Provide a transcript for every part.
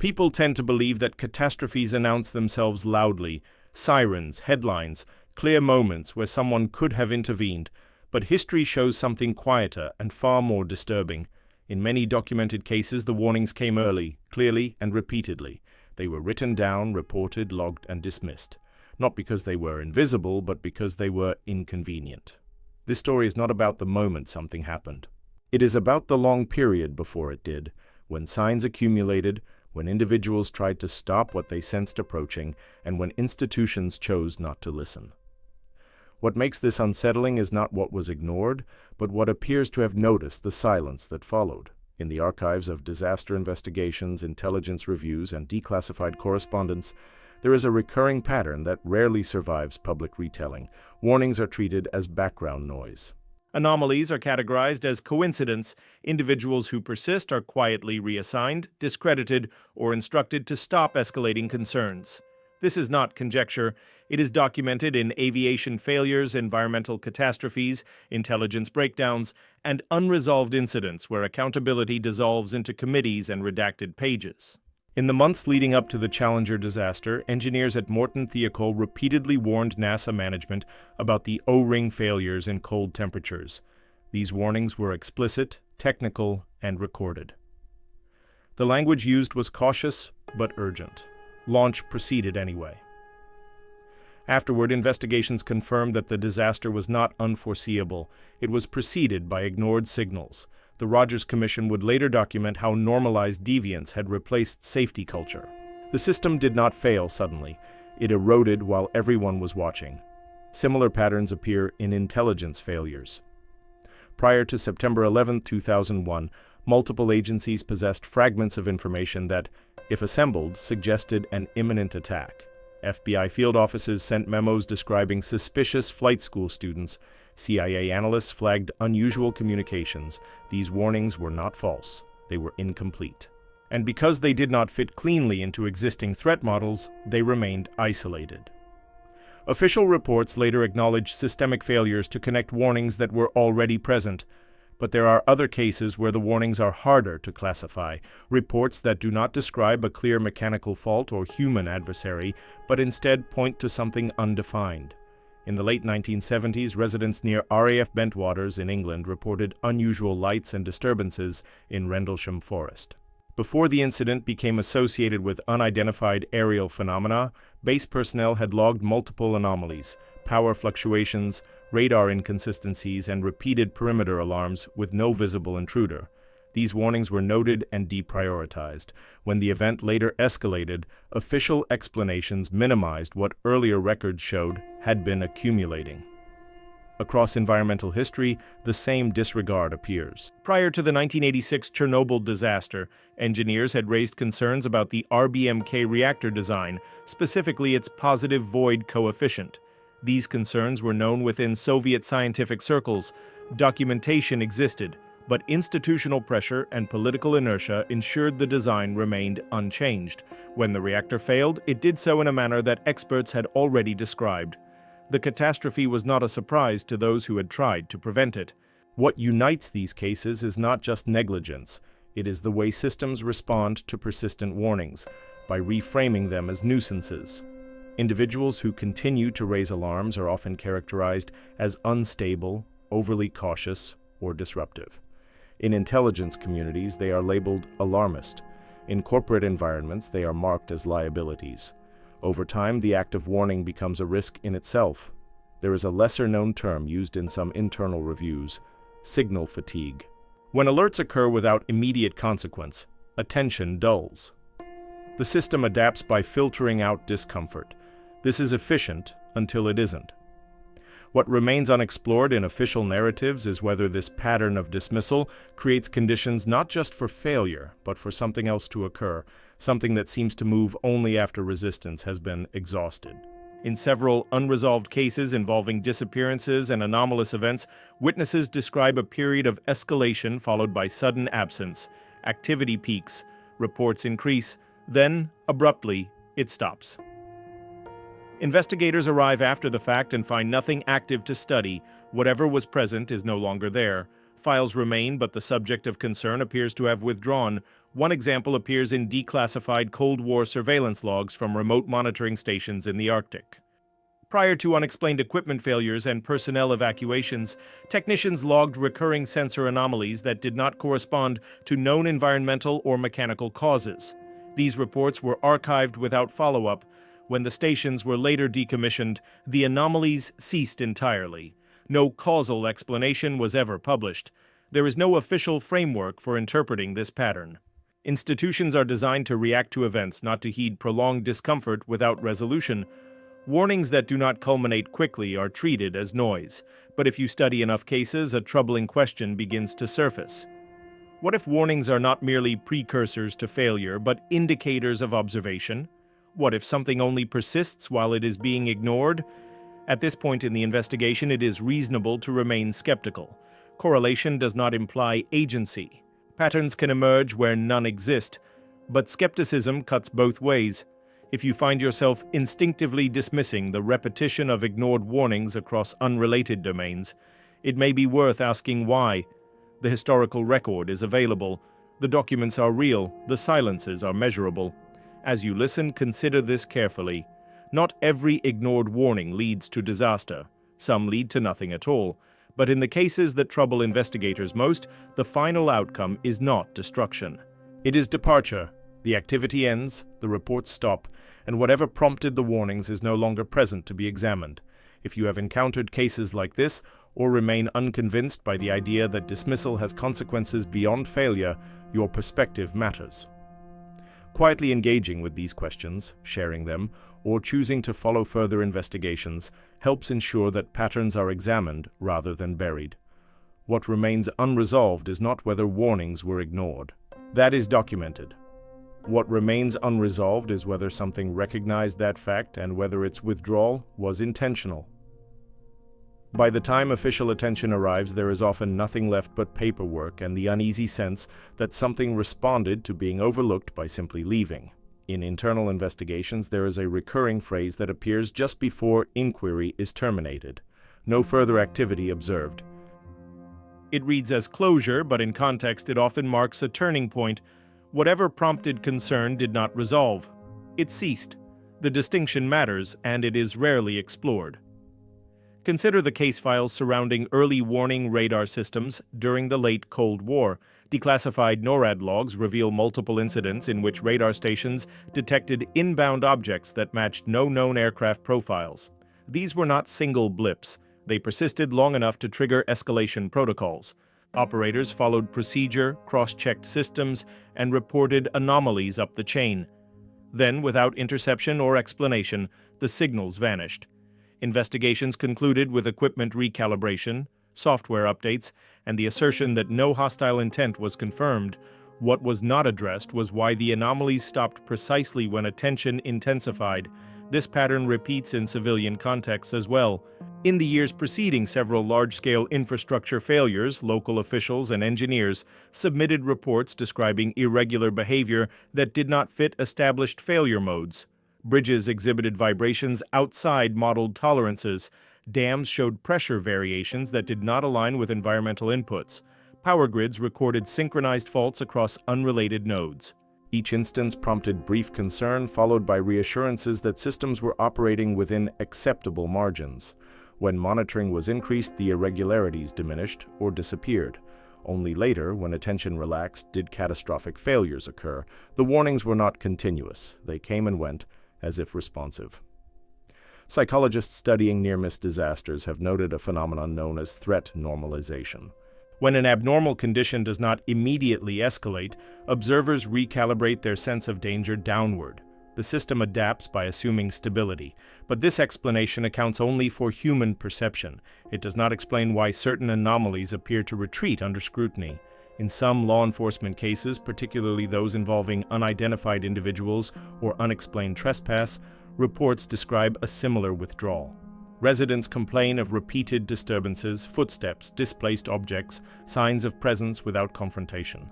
People tend to believe that catastrophes announce themselves loudly, sirens, headlines, clear moments where someone could have intervened, but history shows something quieter and far more disturbing. In many documented cases, the warnings came early, clearly, and repeatedly. They were written down, reported, logged, and dismissed. Not because they were invisible, but because they were inconvenient. This story is not about the moment something happened. It is about the long period before it did, when signs accumulated, when individuals tried to stop what they sensed approaching, and when institutions chose not to listen. What makes this unsettling is not what was ignored, but what appears to have noticed the silence that followed. In the archives of disaster investigations, intelligence reviews, and declassified correspondence, there is a recurring pattern that rarely survives public retelling. Warnings are treated as background noise. Anomalies are categorized as coincidence. Individuals who persist are quietly reassigned, discredited, or instructed to stop escalating concerns. This is not conjecture. It is documented in aviation failures, environmental catastrophes, intelligence breakdowns, and unresolved incidents where accountability dissolves into committees and redacted pages. In the months leading up to the Challenger disaster, engineers at Morton Thiokol repeatedly warned NASA management about the O-ring failures in cold temperatures. These warnings were explicit, technical, and recorded. The language used was cautious but urgent. Launch proceeded anyway. Afterward, investigations confirmed that the disaster was not unforeseeable. It was preceded by ignored signals. The Rogers Commission would later document how normalized deviance had replaced safety culture. The system did not fail suddenly. It eroded while everyone was watching. Similar patterns appear in intelligence failures. Prior to September 11, 2001, multiple agencies possessed fragments of information that, if assembled, suggested an imminent attack. FBI field offices sent memos describing suspicious flight school students. CIA analysts flagged unusual communications. These warnings were not false. They were incomplete. And because they did not fit cleanly into existing threat models, they remained isolated. Official reports later acknowledged systemic failures to connect warnings that were already present. But there are other cases where the warnings are harder to classify, reports that do not describe a clear mechanical fault or human adversary, but instead point to something undefined. In the late 1970s, residents near RAF Bentwaters in England reported unusual lights and disturbances in Rendlesham Forest. Before the incident became associated with unidentified aerial phenomena, base personnel had logged multiple anomalies, power fluctuations, radar inconsistencies, and repeated perimeter alarms with no visible intruder. These warnings were noted and deprioritized. When the event later escalated, official explanations minimized what earlier records showed had been accumulating. Across environmental history, the same disregard appears. Prior to the 1986 Chernobyl disaster, engineers had raised concerns about the RBMK reactor design, specifically its positive void coefficient. These concerns were known within Soviet scientific circles. Documentation existed, but institutional pressure and political inertia ensured the design remained unchanged. When the reactor failed, it did so in a manner that experts had already described. The catastrophe was not a surprise to those who had tried to prevent it. What unites these cases is not just negligence. It is the way systems respond to persistent warnings, by reframing them as nuisances. Individuals who continue to raise alarms are often characterized as unstable, overly cautious, or disruptive. In intelligence communities, they are labeled alarmist. In corporate environments, they are marked as liabilities. Over time, the act of warning becomes a risk in itself. There is a lesser-known term used in some internal reviews: signal fatigue. When alerts occur without immediate consequence, attention dulls. The system adapts by filtering out discomfort. This is efficient until it isn't. What remains unexplored in official narratives is whether this pattern of dismissal creates conditions not just for failure, but for something else to occur, something that seems to move only after resistance has been exhausted. In several unresolved cases involving disappearances and anomalous events, witnesses describe a period of escalation followed by sudden absence. Activity peaks, reports increase, then, abruptly, it stops. Investigators arrive after the fact and find nothing active to study. Whatever was present is no longer there. Files remain, but the subject of concern appears to have withdrawn. One example appears in declassified Cold War surveillance logs from remote monitoring stations in the Arctic. Prior to unexplained equipment failures and personnel evacuations, technicians logged recurring sensor anomalies that did not correspond to known environmental or mechanical causes. These reports were archived without follow-up. When the stations were later decommissioned, the anomalies ceased entirely. No causal explanation was ever published. There is no official framework for interpreting this pattern. Institutions are designed to react to events, not to heed prolonged discomfort without resolution. Warnings that do not culminate quickly are treated as noise, but if you study enough cases, a troubling question begins to surface. What if warnings are not merely precursors to failure, but indicators of observation? What if something only persists while it is being ignored? At this point in the investigation, it is reasonable to remain skeptical. Correlation does not imply agency. Patterns can emerge where none exist, but skepticism cuts both ways. If you find yourself instinctively dismissing the repetition of ignored warnings across unrelated domains, it may be worth asking why. The historical record is available, the documents are real, the silences are measurable. As you listen, consider this carefully. Not every ignored warning leads to disaster. Some lead to nothing at all. But in the cases that trouble investigators most, the final outcome is not destruction. It is departure. The activity ends, the reports stop, and whatever prompted the warnings is no longer present to be examined. If you have encountered cases like this, or remain unconvinced by the idea that dismissal has consequences beyond failure, your perspective matters. Quietly engaging with these questions, sharing them, or choosing to follow further investigations helps ensure that patterns are examined rather than buried. What remains unresolved is not whether warnings were ignored. That is documented. What remains unresolved is whether something recognized that fact and whether its withdrawal was intentional. By the time official attention arrives, there is often nothing left but paperwork and the uneasy sense that something responded to being overlooked by simply leaving. In internal investigations, there is a recurring phrase that appears just before inquiry is terminated. No further activity observed. It reads as closure, but in context it often marks a turning point. Whatever prompted concern did not resolve. It ceased. The distinction matters, and it is rarely explored. Consider the case files surrounding early warning radar systems during the late Cold War. Declassified NORAD logs reveal multiple incidents in which radar stations detected inbound objects that matched no known aircraft profiles. These were not single blips. They persisted long enough to trigger escalation protocols. Operators followed procedure, cross-checked systems, and reported anomalies up the chain. Then, without interception or explanation, the signals vanished. Investigations concluded with equipment recalibration, software updates, and the assertion that no hostile intent was confirmed. What was not addressed was why the anomalies stopped precisely when attention intensified. This pattern repeats in civilian contexts as well. In the years preceding several large-scale infrastructure failures, local officials and engineers submitted reports describing irregular behavior that did not fit established failure modes. Bridges exhibited vibrations outside modeled tolerances. Dams showed pressure variations that did not align with environmental inputs. Power grids recorded synchronized faults across unrelated nodes. Each instance prompted brief concern, followed by reassurances that systems were operating within acceptable margins. When monitoring was increased, the irregularities diminished or disappeared. Only later, when attention relaxed, did catastrophic failures occur. The warnings were not continuous. They came and went, as if responsive. Psychologists studying near-miss disasters have noted a phenomenon known as threat normalization. When an abnormal condition does not immediately escalate, observers recalibrate their sense of danger downward. The system adapts by assuming stability, but this explanation accounts only for human perception. It does not explain why certain anomalies appear to retreat under scrutiny. In some law enforcement cases, particularly those involving unidentified individuals or unexplained trespass, reports describe a similar withdrawal. Residents complain of repeated disturbances, footsteps, displaced objects, signs of presence without confrontation.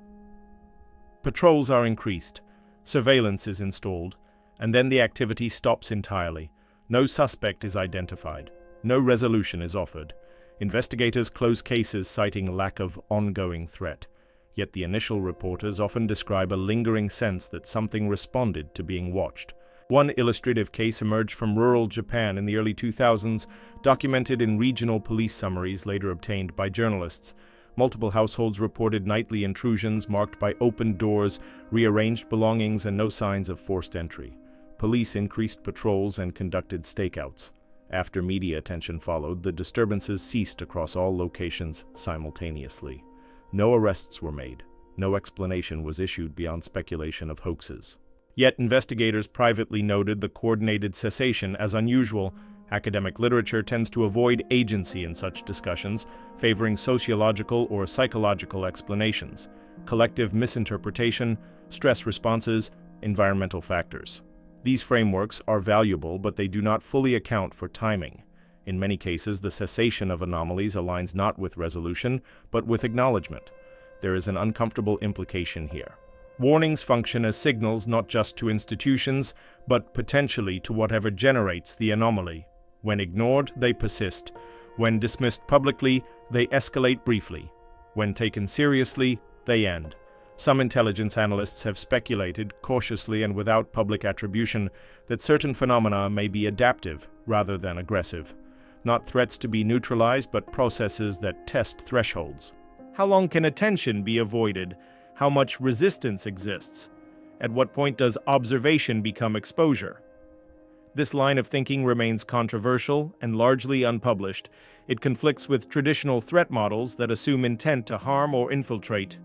Patrols are increased, surveillance is installed, and then the activity stops entirely. No suspect is identified. No resolution is offered. Investigators close cases citing lack of ongoing threat. Yet the initial reporters often describe a lingering sense that something responded to being watched. One illustrative case emerged from rural Japan in the early 2000s, documented in regional police summaries later obtained by journalists. Multiple households reported nightly intrusions marked by open doors, rearranged belongings, and no signs of forced entry. Police increased patrols and conducted stakeouts. After media attention followed, the disturbances ceased across all locations simultaneously. No arrests were made. No explanation was issued beyond speculation of hoaxes. Yet investigators privately noted the coordinated cessation as unusual. Academic literature tends to avoid agency in such discussions, favoring sociological or psychological explanations, collective misinterpretation, stress responses, environmental factors. These frameworks are valuable, but they do not fully account for timing. In many cases, the cessation of anomalies aligns not with resolution, but with acknowledgement. There is an uncomfortable implication here. Warnings function as signals not just to institutions, but potentially to whatever generates the anomaly. When ignored, they persist. When dismissed publicly, they escalate briefly. When taken seriously, they end. Some intelligence analysts have speculated, cautiously and without public attribution, that certain phenomena may be adaptive rather than aggressive. Not threats to be neutralized, but processes that test thresholds. How long can attention be avoided? How much resistance exists? At what point does observation become exposure? This line of thinking remains controversial and largely unpublished. It conflicts with traditional threat models that assume intent to harm or infiltrate.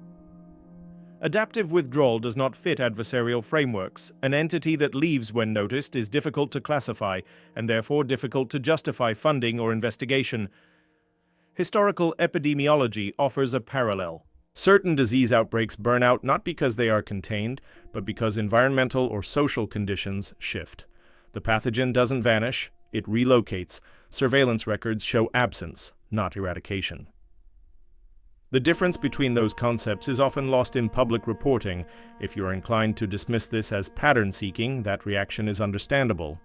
Adaptive withdrawal does not fit adversarial frameworks. An entity that leaves when noticed is difficult to classify, and therefore difficult to justify funding or investigation. Historical epidemiology offers a parallel. Certain disease outbreaks burn out not because they are contained, but because environmental or social conditions shift. The pathogen doesn't vanish, it relocates. Surveillance records show absence, not eradication. The difference between those concepts is often lost in public reporting. If you are inclined to dismiss this as pattern-seeking, that reaction is understandable.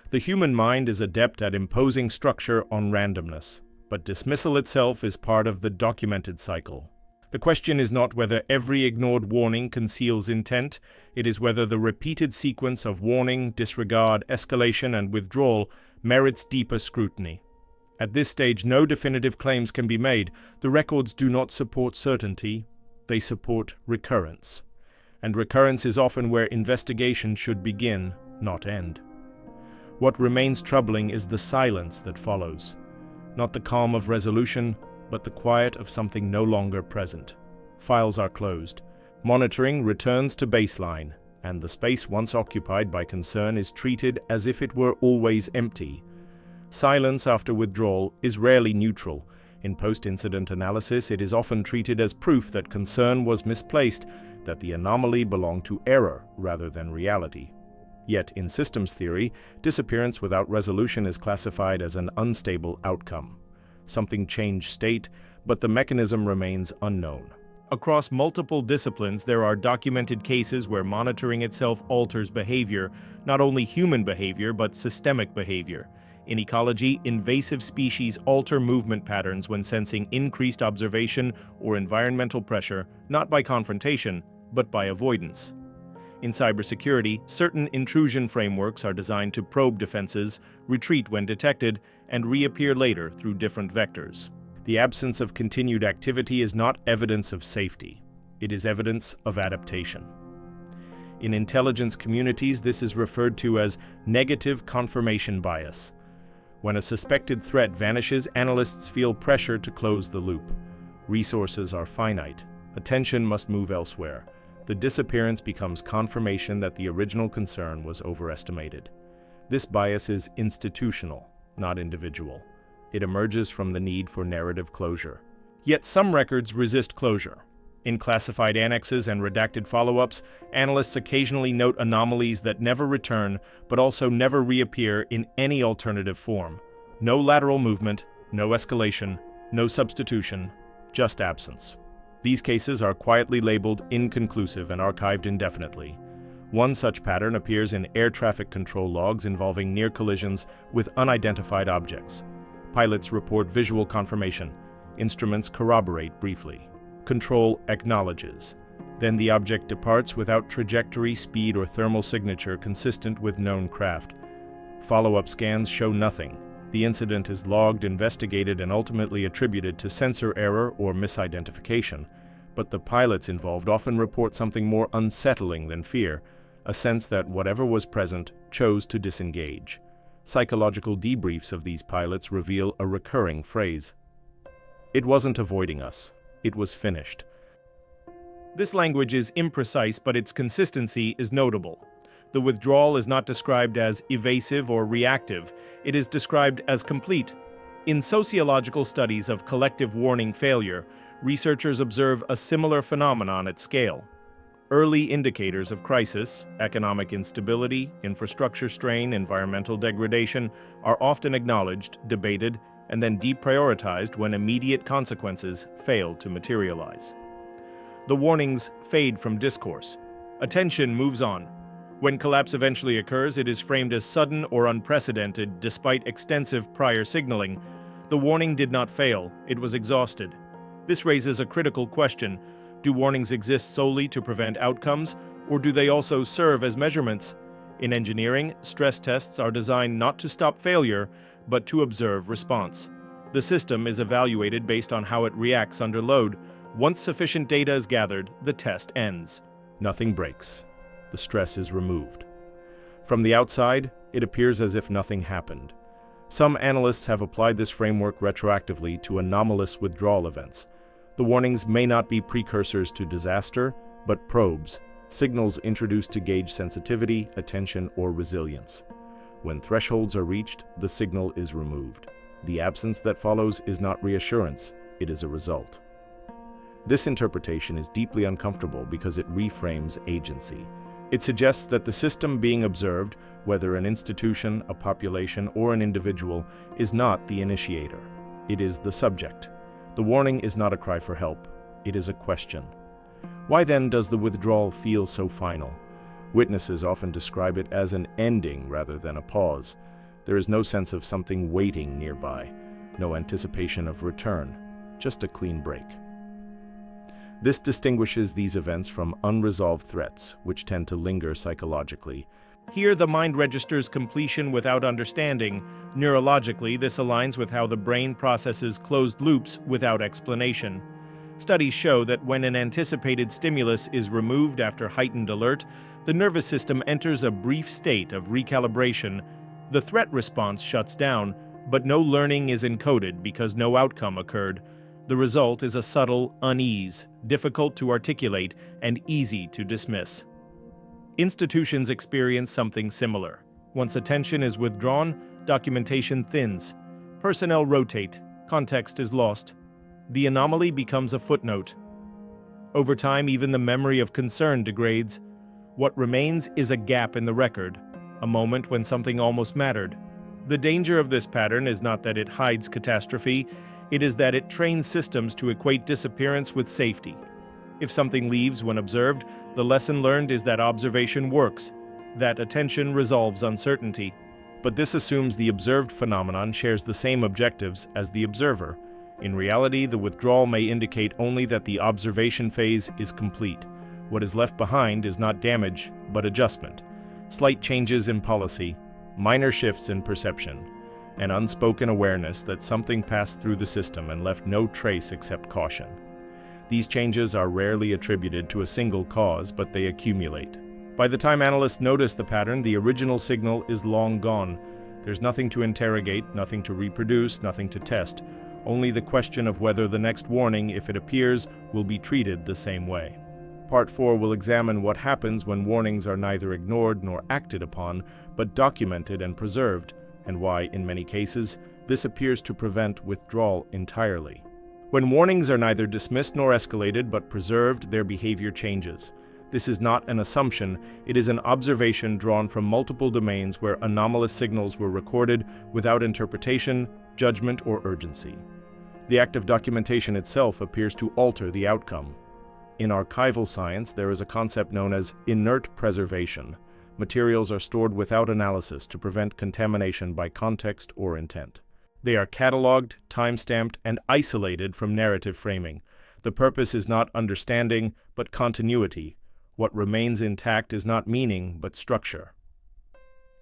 The human mind is adept at imposing structure on randomness, but dismissal itself is part of the documented cycle. The question is not whether every ignored warning conceals intent, it is whether the repeated sequence of warning, disregard, escalation, and withdrawal merits deeper scrutiny. At this stage, no definitive claims can be made. The records do not support certainty, they support recurrence. And recurrence is often where investigation should begin, not end. What remains troubling is the silence that follows. Not the calm of resolution, but the quiet of something no longer present. Files are closed. Monitoring returns to baseline, and the space once occupied by concern is treated as if it were always empty. Silence after withdrawal is rarely neutral. In post-incident analysis, it is often treated as proof that concern was misplaced, that the anomaly belonged to error rather than reality. Yet, in systems theory, disappearance without resolution is classified as an unstable outcome. Something changed state, but the mechanism remains unknown. Across multiple disciplines, there are documented cases where monitoring itself alters behavior, not only human behavior, but systemic behavior. In ecology, invasive species alter movement patterns when sensing increased observation or environmental pressure, not by confrontation, but by avoidance. In cybersecurity, certain intrusion frameworks are designed to probe defenses, retreat when detected, and reappear later through different vectors. The absence of continued activity is not evidence of safety. It is evidence of adaptation. In intelligence communities, this is referred to as negative confirmation bias. When a suspected threat vanishes, analysts feel pressure to close the loop. Resources are finite. Attention must move elsewhere. The disappearance becomes confirmation that the original concern was overestimated. This bias is institutional, not individual. It emerges from the need for narrative closure. Yet some records resist closure. In classified annexes and redacted follow-ups, analysts occasionally note anomalies that never return, but also never reappear in any alternative form. No lateral movement, no escalation, no substitution, just absence. These cases are quietly labeled inconclusive and archived indefinitely. One such pattern appears in air traffic control logs involving near collisions with unidentified objects. Pilots report visual confirmation. Instruments corroborate briefly. control acknowledges. Then the object departs without trajectory, speed, or thermal signature consistent with known craft. Follow-up scans show nothing. The incident is logged, investigated, and ultimately attributed to sensor error or misidentification. But the pilots involved often report something more unsettling than fear, a sense that whatever was present chose to disengage. Psychological debriefs of these pilots reveal a recurring phrase. "It wasn't avoiding us. It was finished." This language is imprecise, but its consistency is notable. The withdrawal is not described as evasive or reactive. It is described as complete. In sociological studies of collective warning failure, researchers observe a similar phenomenon at scale. Early indicators of crisis, economic instability, infrastructure strain, environmental degradation, are often acknowledged, debated, and then deprioritized when immediate consequences fail to materialize. The warnings fade from discourse. Attention moves on. When collapse eventually occurs, it is framed as sudden or unprecedented despite extensive prior signaling. The warning did not fail, it was exhausted. This raises a critical question. Do warnings exist solely to prevent outcomes, or do they also serve as measurements? In engineering, stress tests are designed not to stop failure, but to observe response. The system is evaluated based on how it reacts under load. Once sufficient data is gathered, the test ends. Nothing breaks. The stress is removed. From the outside, it appears as if nothing happened. Some analysts have applied this framework retroactively to anomalous withdrawal events. The warnings may not be precursors to disaster, but probes, signals introduced to gauge sensitivity, attention, or resilience. When thresholds are reached, the signal is removed. The absence that follows is not reassurance, it is a result. This interpretation is deeply uncomfortable because it reframes agency. It suggests that the system being observed, whether an institution, a population, or an individual, is not the initiator. It is the subject. The warning is not a cry for help, it is a question. Why then does the withdrawal feel so final? Witnesses often describe it as an ending rather than a pause. There is no sense of something waiting nearby, no anticipation of return, just a clean break. This distinguishes these events from unresolved threats, which tend to linger psychologically. Here, the mind registers completion without understanding. Neurologically, this aligns with how the brain processes closed loops without explanation. Studies show that when an anticipated stimulus is removed after heightened alert, the nervous system enters a brief state of recalibration. The threat response shuts down, but no learning is encoded because no outcome occurred. The result is a subtle unease, difficult to articulate and easy to dismiss. Institutions experience something similar. Once attention is withdrawn, documentation thins. Personnel rotate, context is lost. The anomaly becomes a footnote. Over time, even the memory of concern degrades. What remains is a gap in the record, a moment when something almost mattered. The danger of this pattern is not that it hides catastrophe, it is that it trains systems to equate disappearance with safety. If something leaves when observed, the lesson learned is that observation works, that attention resolves uncertainty. But this assumes the observed phenomenon shares the same objectives as the observer. In reality, the withdrawal may indicate only that the observation phase is complete. What is left behind is not damage, but adjustment. Slight changes in policy, minor shifts in perception, an unspoken awareness that something passed through the system and left no trace except caution. These changes are rarely attributed to a single cause, but they accumulate. By the time analysts notice the pattern, the original signal is long gone. There's nothing to interrogate, nothing to reproduce, nothing to test. Only the question of whether the next warning, if it appears, will be treated the same way. Part 4 will examine what happens when warnings are neither ignored nor acted upon, but documented and preserved, and why, in many cases, this appears to prevent withdrawal entirely. When warnings are neither dismissed nor escalated but preserved, their behavior changes. This is not an assumption, it is an observation drawn from multiple domains where anomalous signals were recorded without interpretation, judgment, or urgency. The act of documentation itself appears to alter the outcome. In archival science, there is a concept known as inert preservation. Materials are stored without analysis to prevent contamination by context or intent. They are cataloged, time-stamped, and isolated from narrative framing. The purpose is not understanding, but continuity. What remains intact is not meaning, but structure.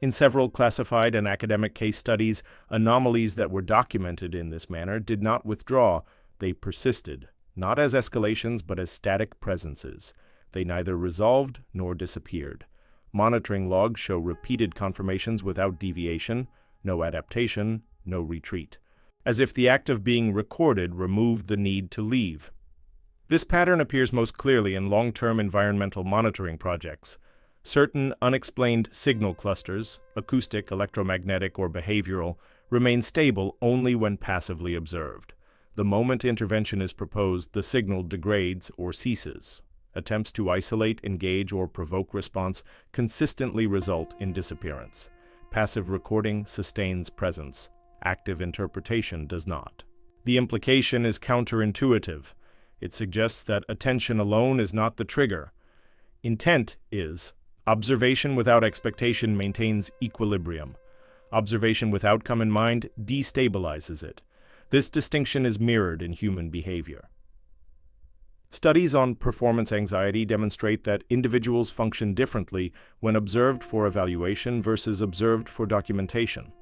In several classified and academic case studies, anomalies that were documented in this manner did not withdraw, they persisted, not as escalations but as static presences. They neither resolved nor disappeared. Monitoring logs show repeated confirmations without deviation, no adaptation, no retreat, as if the act of being recorded removed the need to leave. This pattern appears most clearly in long-term environmental monitoring projects. Certain unexplained signal clusters, acoustic, electromagnetic, or behavioral, remain stable only when passively observed. The moment intervention is proposed, the signal degrades or ceases. Attempts to isolate, engage, or provoke response consistently result in disappearance. Passive recording sustains presence. Active interpretation does not. The implication is counterintuitive. It suggests that attention alone is not the trigger. Intent is. Observation without expectation maintains equilibrium. Observation with outcome in mind destabilizes it. This distinction is mirrored in human behavior. Studies on performance anxiety demonstrate that individuals function differently when observed for evaluation versus observed for documentation.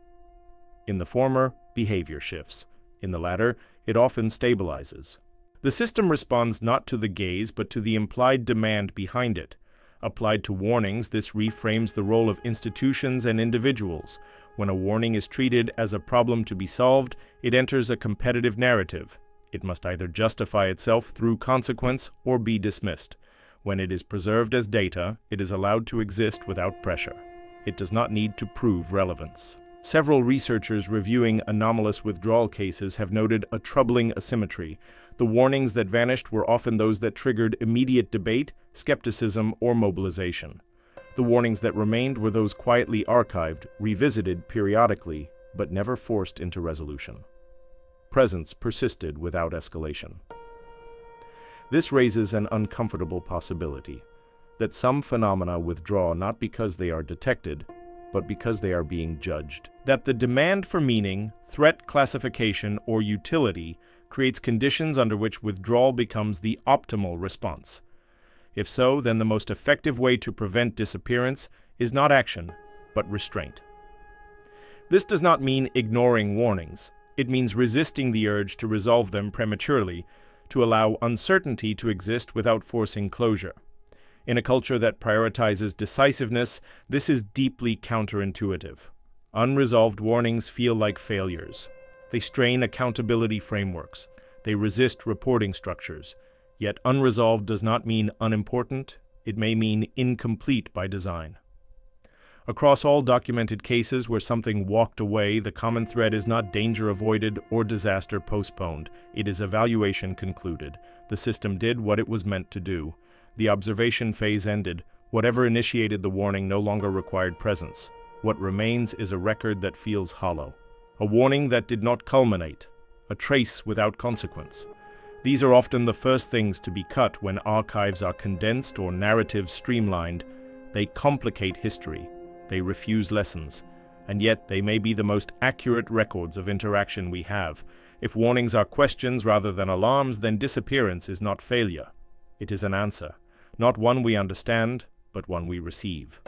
In the former, behavior shifts. In the latter, it often stabilizes. The system responds not to the gaze but to the implied demand behind it. Applied to warnings, this reframes the role of institutions and individuals. When a warning is treated as a problem to be solved, it enters a competitive narrative. It must either justify itself through consequence or be dismissed. When it is preserved as data, it is allowed to exist without pressure. It does not need to prove relevance. Several researchers reviewing anomalous withdrawal cases have noted a troubling asymmetry. The warnings that vanished were often those that triggered immediate debate, skepticism, or mobilization. The warnings that remained were those quietly archived, revisited periodically, but never forced into resolution. Presence persisted without escalation. This raises an uncomfortable possibility, that some phenomena withdraw not because they are detected, but because they are being judged. That the demand for meaning, threat classification, or utility creates conditions under which withdrawal becomes the optimal response. If so, then the most effective way to prevent disappearance is not action, but restraint. This does not mean ignoring warnings. It means resisting the urge to resolve them prematurely, to allow uncertainty to exist without forcing closure. In a culture that prioritizes decisiveness, this is deeply counterintuitive. Unresolved warnings feel like failures. They strain accountability frameworks. They resist reporting structures. Yet unresolved does not mean unimportant. It may mean incomplete by design. Across all documented cases where something walked away, the common thread is not danger avoided or disaster postponed. It is evaluation concluded. The system did what it was meant to do. The observation phase ended. Whatever initiated the warning no longer required presence. What remains is a record that feels hollow. A warning that did not culminate. A trace without consequence. These are often the first things to be cut when archives are condensed or narratives streamlined. They complicate history. They refuse lessons. And yet they may be the most accurate records of interaction we have. If warnings are questions rather than alarms, then disappearance is not failure. It is an answer. Not one we understand, but one we receive.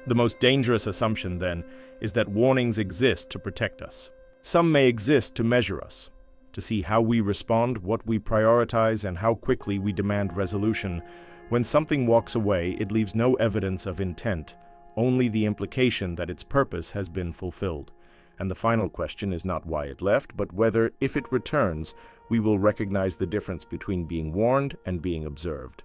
The most dangerous assumption, then, is that warnings exist to protect us. Some may exist to measure us, to see how we respond, what we prioritize, and how quickly we demand resolution. When something walks away, it leaves no evidence of intent, only the implication that its purpose has been fulfilled. And the final question is not why it left, but whether, if it returns, we will recognize the difference between being warned and being observed.